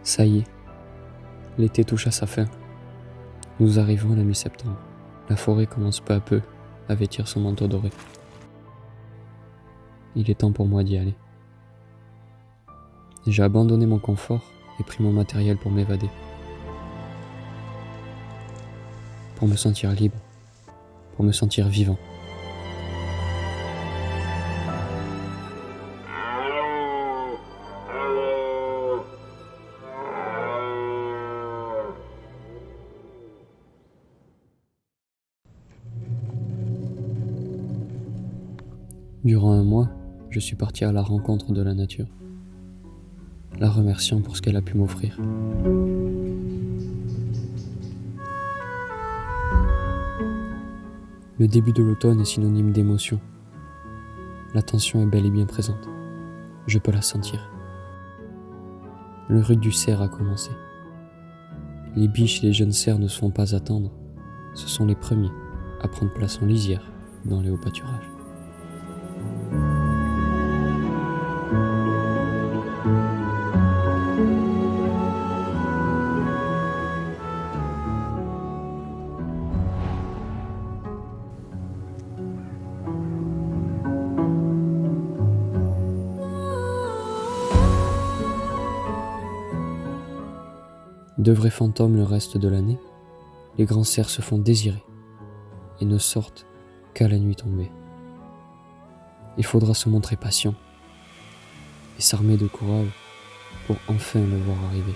Ça y est, l'été touche à sa fin. Nous arrivons à la mi-septembre. La forêt commence peu à peu à vêtir son manteau doré. Il est temps pour moi d'y aller. J'ai abandonné mon confort et pris mon matériel pour m'évader. Pour me sentir libre, pour me sentir vivant. Durant un mois, je suis parti à la rencontre de la nature, la remerciant pour ce qu'elle a pu m'offrir. Le début de l'automne est synonyme d'émotion. La tension est bel et bien présente. Je peux la sentir. Le rut du cerf a commencé. Les biches et les jeunes cerfs ne se font pas attendre. Ce sont les premiers à prendre place en lisière dans les hauts pâturages. Deux vrais fantômes le reste de l'année, les grands cerfs se font désirer et ne sortent qu'à la nuit tombée. Il faudra se montrer patient et s'armer de courage pour enfin le voir arriver.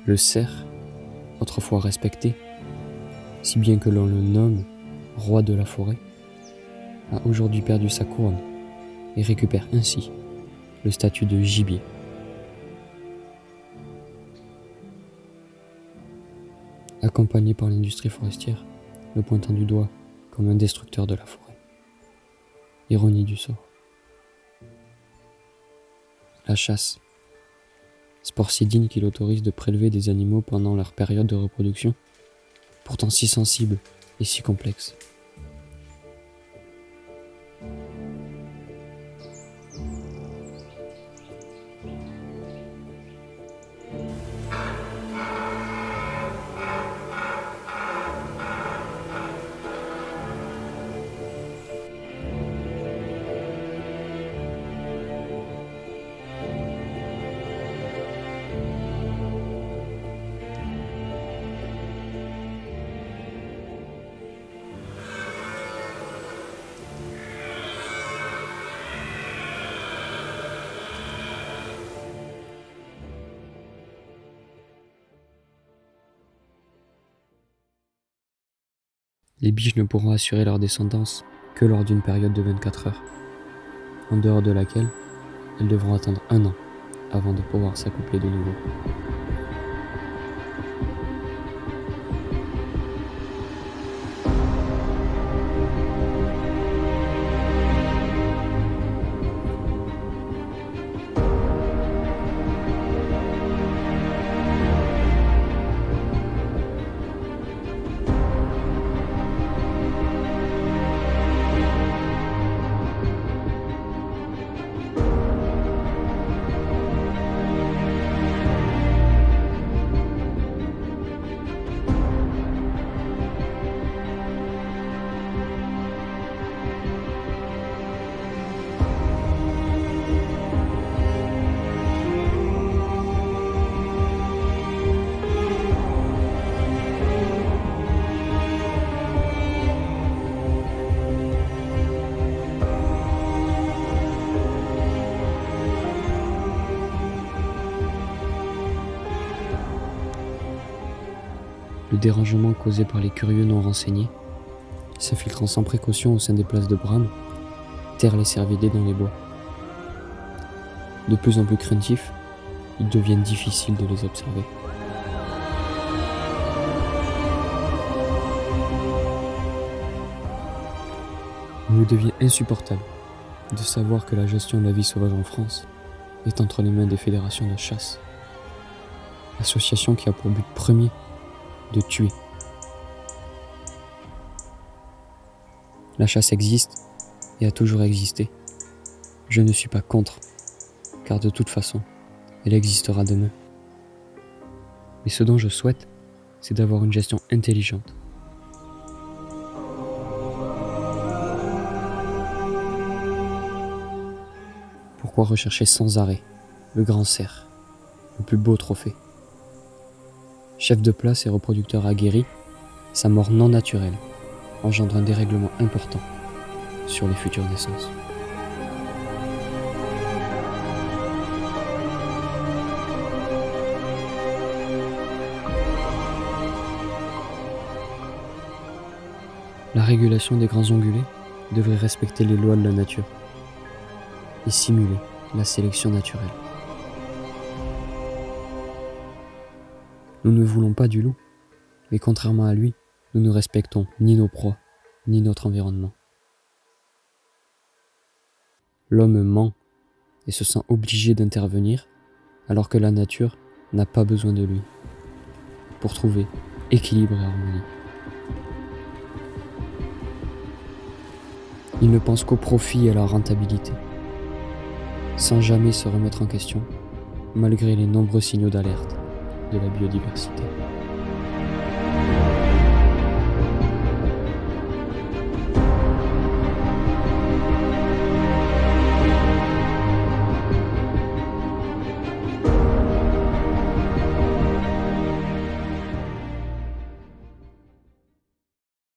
Le cerf, autrefois respecté, si bien que l'on le nomme roi de la forêt, a aujourd'hui perdu sa couronne et récupère ainsi le statut de gibier. Accompagné par l'industrie forestière, le pointant du doigt comme un destructeur de la forêt. Ironie du sort. La chasse, sport si digne qu'il autorise de prélever des animaux pendant leur période de reproduction, pourtant si sensible et si complexe. Les biches ne pourront assurer leur descendance que lors d'une période de 24 heures. en dehors de laquelle elles devront attendre 1 an avant de pouvoir s'accoupler de nouveau. Le dérangement causé par les curieux non renseignés, s'infiltrant sans précaution au sein des places de brame, terre les cervidés dans les bois. De plus en plus craintifs, il devient difficile de les observer. Il nous devient insupportable de savoir que la gestion de la vie sauvage en France est entre les mains des fédérations de chasse, association qui a pour but premier de tuer. La chasse existe et a toujours existé. Je ne suis pas contre, car de toute façon, elle existera demain. Mais ce dont je souhaite, c'est d'avoir une gestion intelligente. Pourquoi rechercher sans arrêt le grand cerf, le plus beau trophée? Chef de place et reproducteur aguerri, sa mort non naturelle engendre un dérèglement important sur les futures naissances. La régulation des grands ongulés devrait respecter les lois de la nature et simuler la sélection naturelle. Nous ne voulons pas du loup, mais contrairement à lui, nous ne respectons ni nos proies, ni notre environnement. L'homme ment et se sent obligé d'intervenir alors que la nature n'a pas besoin de lui pour trouver équilibre et harmonie. Il ne pense qu'au profit et à la rentabilité, sans jamais se remettre en question, malgré les nombreux signaux d'alerte de la biodiversité.